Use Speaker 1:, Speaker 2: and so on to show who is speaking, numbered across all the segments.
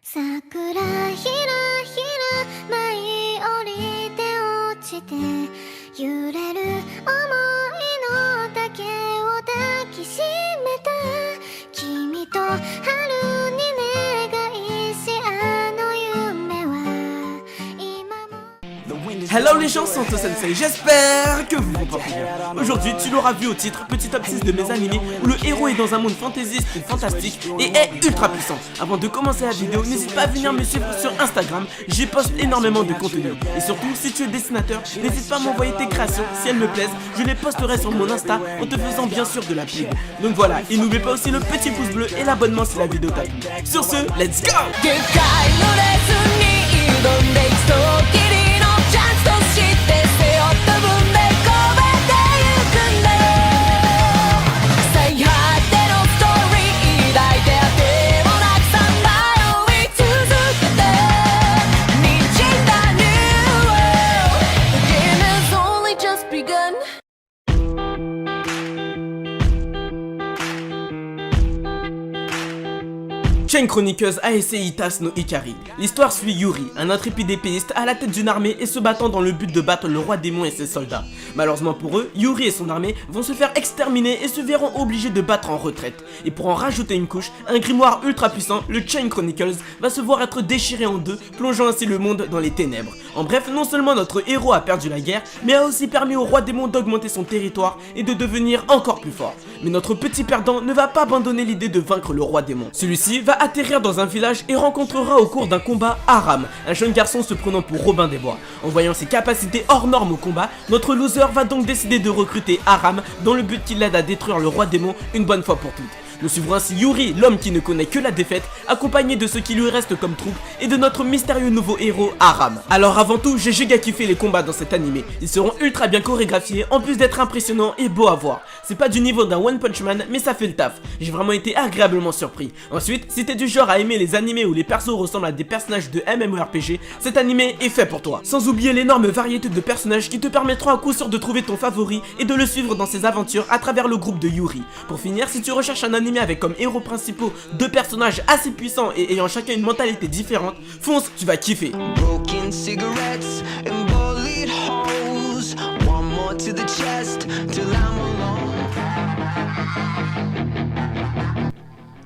Speaker 1: 桜ひらひら舞い降りて落ちて揺れる想いの丈を抱きしめた君と春に願いしあの夢は今も。
Speaker 2: Hello les gens, c'est Anto Sensei, j'espère que vous vous portez bien. Aujourd'hui, tu l'auras vu au titre, petit top 6 de mes animés où le héros est dans un monde fantaisiste et fantastique et est ultra puissant. Avant de commencer la vidéo, n'hésite pas à venir me suivre sur Instagram, j'y poste énormément de contenu. Et surtout, si tu es dessinateur, n'hésite pas à m'envoyer tes créations, si elles me plaisent, je les posterai sur mon Insta en te faisant bien sûr de la pub. Donc voilà, et n'oublie pas aussi le petit pouce bleu et l'abonnement si la vidéo t'a plu. Sur ce, let's go! Chain Chronicles Aesei Itas no Ikari. L'histoire suit Yuri, un intrépide épéiste à la tête d'une armée et se battant dans le but de battre le roi démon et ses soldats. Malheureusement pour eux, Yuri et son armée vont se faire exterminer et se verront obligés de battre en retraite. Et pour en rajouter une couche, un grimoire ultra puissant, le Chain Chronicles, va se voir être déchiré en deux, plongeant ainsi le monde dans les ténèbres. En bref, non seulement notre héros a perdu la guerre, mais a aussi permis au roi démon d'augmenter son territoire et de devenir encore plus fort. Mais notre petit perdant ne va pas abandonner l'idée de vaincre le roi démon. Celui-ci va atterrir dans un village et rencontrera au cours d'un combat Aram, un jeune garçon se prenant pour Robin des Bois. En voyant ses capacités hors normes au combat, notre loser va donc décider de recruter Aram dans le but qu'il l'aide à détruire le roi démon une bonne fois pour toutes. Nous suivrons ainsi Yuri, l'homme qui ne connaît que la défaite, accompagné de ce qui lui reste comme troupe et de notre mystérieux nouveau héros Aram. Alors avant tout, j'ai giga kiffé les combats dans cet animé. Ils seront ultra bien chorégraphiés en plus d'être impressionnants et beaux à voir. C'est pas du niveau d'un One Punch Man mais ça fait le taf. J'ai vraiment été agréablement surpris. Ensuite, si t'es du genre à aimer les animés où les persos ressemblent à des personnages de MMORPG, cet animé est fait pour toi. Sans oublier l'énorme variété de personnages qui te permettront à coup sûr de trouver ton favori et de le suivre dans ses aventures à travers le groupe de Yuri. Pour finir, si tu recherches un animé avec comme héros principaux deux personnages assez puissants et ayant chacun une mentalité différente, fonce, tu vas kiffer.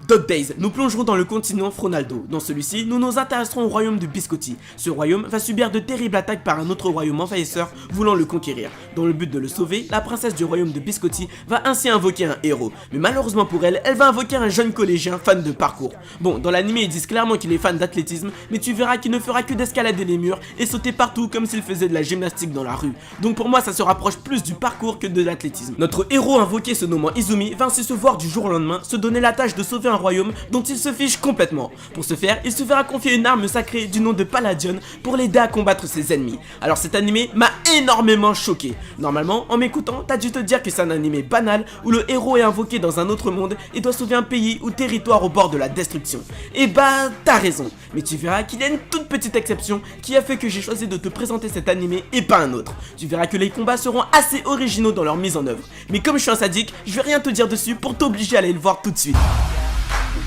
Speaker 2: Dog Days, nous plongerons dans le continent Fronaldo. Dans celui-ci, nous nous intéresserons au royaume de Biscotti. Ce royaume va subir de terribles attaques par un autre royaume envahisseur voulant le conquérir. Dans le but de le sauver, la princesse du royaume de Biscotti va ainsi invoquer un héros. Mais malheureusement pour elle, elle va invoquer un jeune collégien fan de parcours. Bon, dans l'anime ils disent clairement qu'il est fan d'athlétisme, mais tu verras qu'il ne fera que d'escalader les murs et sauter partout comme s'il faisait de la gymnastique dans la rue. Donc pour moi ça se rapproche plus du parcours que de l'athlétisme. Notre héros invoqué se nommant Izumi va ainsi se voir du jour au lendemain se donner la tâche de sauver un royaume dont il se fiche complètement. Pour ce faire, il se verra confier une arme sacrée du nom de Palladion pour l'aider à combattre ses ennemis. Alors cet animé m'a énormément choqué. Normalement, en m'écoutant, t'as dû te dire que c'est un animé banal où le héros est invoqué dans un autre monde et doit sauver un pays ou territoire au bord de la destruction. Et bah, t'as raison. Mais tu verras qu'il y a une toute petite exception qui a fait que j'ai choisi de te présenter cet animé et pas un autre. Tu verras que les combats seront assez originaux dans leur mise en œuvre. Mais comme je suis un sadique, je vais rien te dire dessus pour t'obliger à aller le voir tout de suite.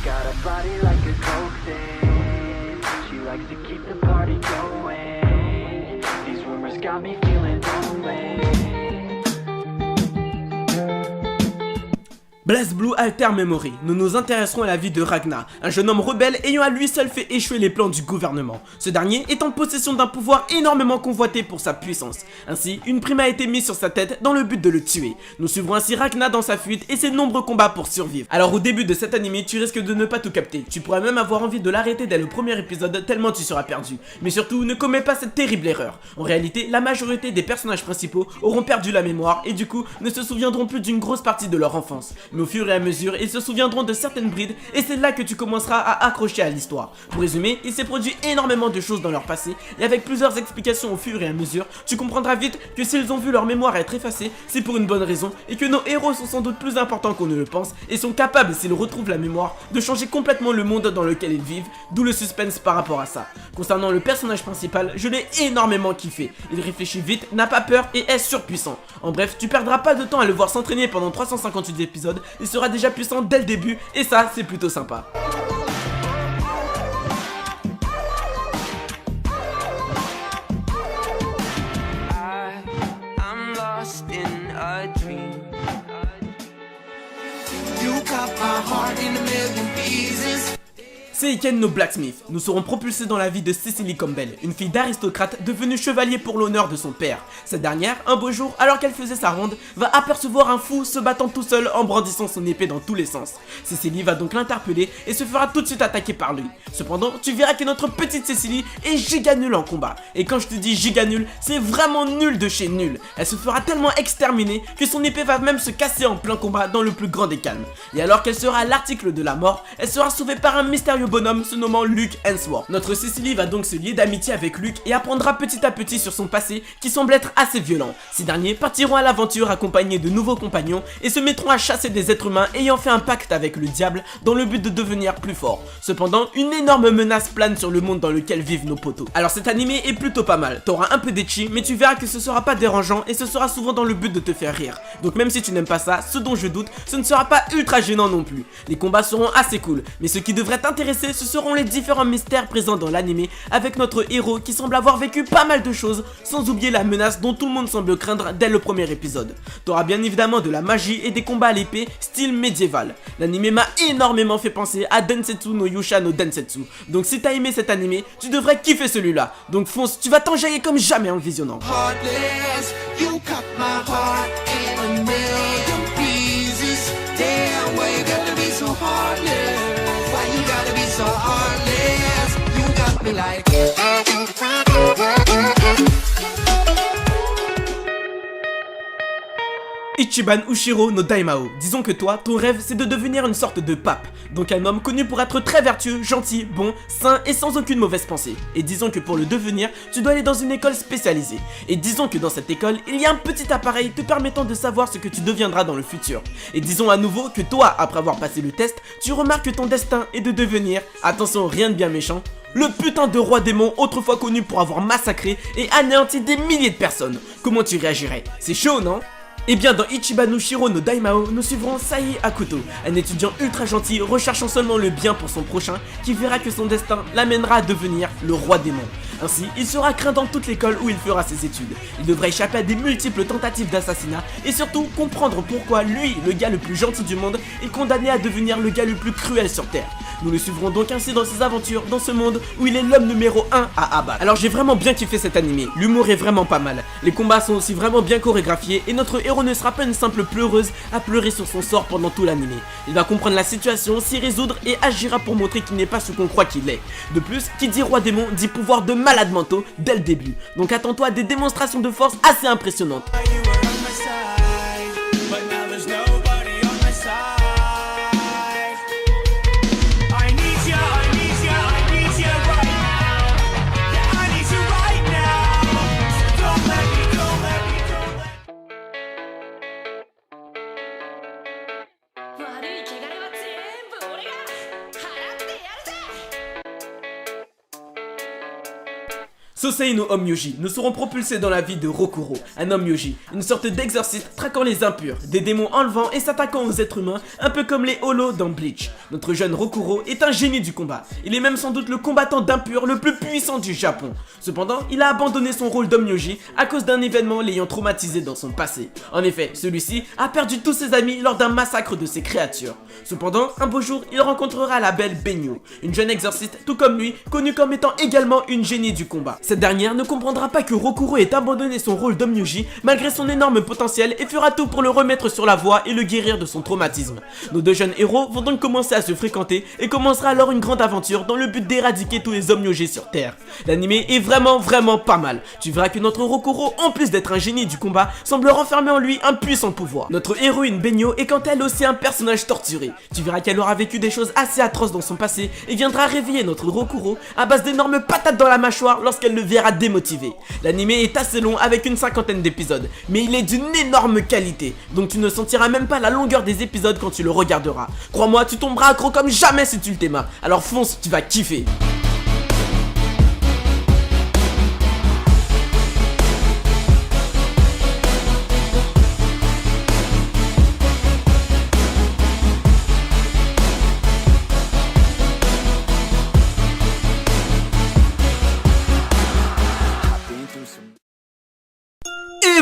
Speaker 3: Got a body like a coke thing. She likes to keep the party going. These rumors got me feeling lonely.
Speaker 2: BlazBlue Alter Memory, nous nous intéresserons à la vie de Ragna, un jeune homme rebelle ayant à lui seul fait échouer les plans du gouvernement. Ce dernier est en possession d'un pouvoir énormément convoité pour sa puissance. Ainsi, une prime a été mise sur sa tête dans le but de le tuer. Nous suivrons ainsi Ragna dans sa fuite et ses nombreux combats pour survivre. Alors au début de cet anime, tu risques de ne pas tout capter. Tu pourrais même avoir envie de l'arrêter dès le premier épisode tellement tu seras perdu. Mais surtout, ne commets pas cette terrible erreur. En réalité, la majorité des personnages principaux auront perdu la mémoire et du coup, ne se souviendront plus d'une grosse partie de leur enfance. Mais au fur et à mesure, ils se souviendront de certaines brides et c'est là que tu commenceras à accrocher à l'histoire. Pour résumer, il s'est produit énormément de choses dans leur passé et avec plusieurs explications au fur et à mesure, tu comprendras vite que s'ils ont vu leur mémoire être effacée, c'est pour une bonne raison et que nos héros sont sans doute plus importants qu'on ne le pense et sont capables, s'ils retrouvent la mémoire, de changer complètement le monde dans lequel ils vivent, d'où le suspense par rapport à ça. Concernant le personnage principal, je l'ai énormément kiffé. Il réfléchit vite, n'a pas peur et est surpuissant. En bref, tu perdras pas de temps à le voir s'entraîner pendant 358 épisodes, il sera déjà puissant dès le début et ça c'est plutôt sympa. Seiken no Blacksmith. Nous serons propulsés dans la vie de Cecily Campbell, une fille d'aristocrate devenue chevalier pour l'honneur de son père. Cette dernière, un beau jour, alors qu'elle faisait sa ronde, va apercevoir un fou se battant tout seul en brandissant son épée dans tous les sens. Cecily va donc l'interpeller et se fera tout de suite attaquer par lui. Cependant, tu verras que notre petite Cecily est giga nulle en combat. Et quand je te dis giga nulle, c'est vraiment nul de chez nul. Elle se fera tellement exterminer que son épée va même se casser en plein combat dans le plus grand des calmes. Et alors qu'elle sera à l'article de la mort, elle sera sauvée par un mystérieux bonhomme se nommant Luke Hemsworth. Notre Cecily va donc se lier d'amitié avec Luke et apprendra petit à petit sur son passé qui semble être assez violent. Ces derniers partiront à l'aventure accompagnés de nouveaux compagnons et se mettront à chasser des êtres humains ayant fait un pacte avec le diable dans le but de devenir plus fort. Cependant, une énorme menace plane sur le monde dans lequel vivent nos potos. Alors cet animé est plutôt pas mal, t'auras un peu d'ecchi mais tu verras que ce sera pas dérangeant et ce sera souvent dans le but de te faire rire. Donc même si tu n'aimes pas ça, ce dont je doute, ce ne sera pas ultra gênant non plus. Les combats seront assez cool, mais ce qui devrait t'intéresser ce seront les différents mystères présents dans l'animé avec notre héros qui semble avoir vécu pas mal de choses sans oublier la menace dont tout le monde semble craindre dès le premier épisode. T'auras bien évidemment de la magie et des combats à l'épée style médiéval. L'animé m'a énormément fait penser à Densetsu no Yusha no Densetsu. Donc si t'as aimé cet animé, tu devrais kiffer celui-là. Donc fonce, tu vas t'enjailler comme jamais en le visionnant.
Speaker 4: Heartless, you cut my heart in a million pieces. Damn, why you gotta be so heartless? Why you gotta be so heartless? You got me like
Speaker 2: Ichiban Ushiro no Daimao. Disons que toi, ton rêve c'est de devenir une sorte de pape. Donc un homme connu pour être très vertueux, gentil, bon, sain et sans aucune mauvaise pensée. Et disons que pour le devenir, tu dois aller dans une école spécialisée. Et disons que dans cette école, il y a un petit appareil te permettant de savoir ce que tu deviendras dans le futur. Et disons à nouveau que toi, après avoir passé le test, tu remarques que ton destin est de devenir, attention rien de bien méchant, le putain de roi démon autrefois connu pour avoir massacré et anéanti des milliers de personnes. Comment tu réagirais? C'est chaud, non? Et bien dans Ichiban Ushiro no Daimao, nous suivrons Sai Hakuto, un étudiant ultra gentil recherchant seulement le bien pour son prochain qui verra que son destin l'amènera à devenir le roi démon. Ainsi, il sera craint dans toute l'école où il fera ses études. Il devra échapper à des multiples tentatives d'assassinat et surtout comprendre pourquoi lui, le gars le plus gentil du monde, est condamné à devenir le gars le plus cruel sur Terre. Nous le suivrons donc ainsi dans ses aventures dans ce monde où il est l'homme numéro 1 à abattre. Alors j'ai vraiment bien kiffé cet animé, l'humour est vraiment pas mal, les combats sont aussi vraiment bien chorégraphiés et notre héros ne sera pas une simple pleureuse à pleurer sur son sort pendant tout l'animé. Il va comprendre la situation, s'y résoudre et agira pour montrer qu'il n'est pas ce qu'on croit qu'il est. De plus, qui dit roi démon dit pouvoir de malade mentaux dès le début. Donc attends-toi à des démonstrations de force assez impressionnantes.
Speaker 4: you were on my side, but now there's nobody on my side. I need you, I need you, I need you right now. Yeah, I need you right now. So don't let me, don't let me, don't let me.
Speaker 5: 悪い汚れは全部俺が払ってやるぜ。
Speaker 2: Sosei no Onmyoji, nous serons propulsés dans la vie de Rokuro, un Onmyoji, une sorte d'exorciste traquant les impurs, des démons enlevant et s'attaquant aux êtres humains, un peu comme les Holos dans Bleach. Notre jeune Rokuro est un génie du combat, il est même sans doute le combattant d'impurs le plus puissant du Japon. Cependant, il a abandonné son rôle d'Onmyoji à cause d'un événement l'ayant traumatisé dans son passé. En effet, celui-ci a perdu tous ses amis lors d'un massacre de ses créatures. Cependant, un beau jour, il rencontrera la belle Benyu, une jeune exorciste tout comme lui, connue comme étant également une génie du combat. Cette dernière ne comprendra pas que Rokuro ait abandonné son rôle d'Onmyoji malgré son énorme potentiel et fera tout pour le remettre sur la voie et le guérir de son traumatisme. Nos deux jeunes héros vont donc commencer à se fréquenter et commencera alors une grande aventure dans le but d'éradiquer tous les Onmyoji sur Terre. L'animé est vraiment pas mal. Tu verras que notre Rokuro, en plus d'être un génie du combat, semble renfermer en lui un puissant pouvoir. Notre héroïne Benyu est quant à elle aussi un personnage torturé. Tu verras qu'elle aura vécu des choses assez atroces dans son passé et viendra réveiller notre Rokuro à base d'énormes patates dans la mâchoire lorsqu'elle le verra démotivé. L'animé est assez long avec une 50aine d'épisodes, mais il est d'une énorme qualité, donc tu ne sentiras même pas la longueur des épisodes quand tu le regarderas. Crois-moi, tu tomberas accro comme jamais si tu le t'aimas, alors fonce, tu vas kiffer.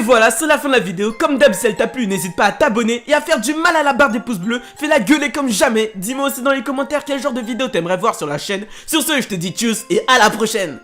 Speaker 2: voilà, c'est la fin de la vidéo. Comme d'hab, si elle t'a plu, n'hésite pas à t'abonner et à faire du mal à la barre des pouces bleus. Fais-la gueuler comme jamais. Dis-moi aussi dans les commentaires quel genre de vidéo t'aimerais voir sur la chaîne. Sur ce, je te dis tchuss et à la prochaine.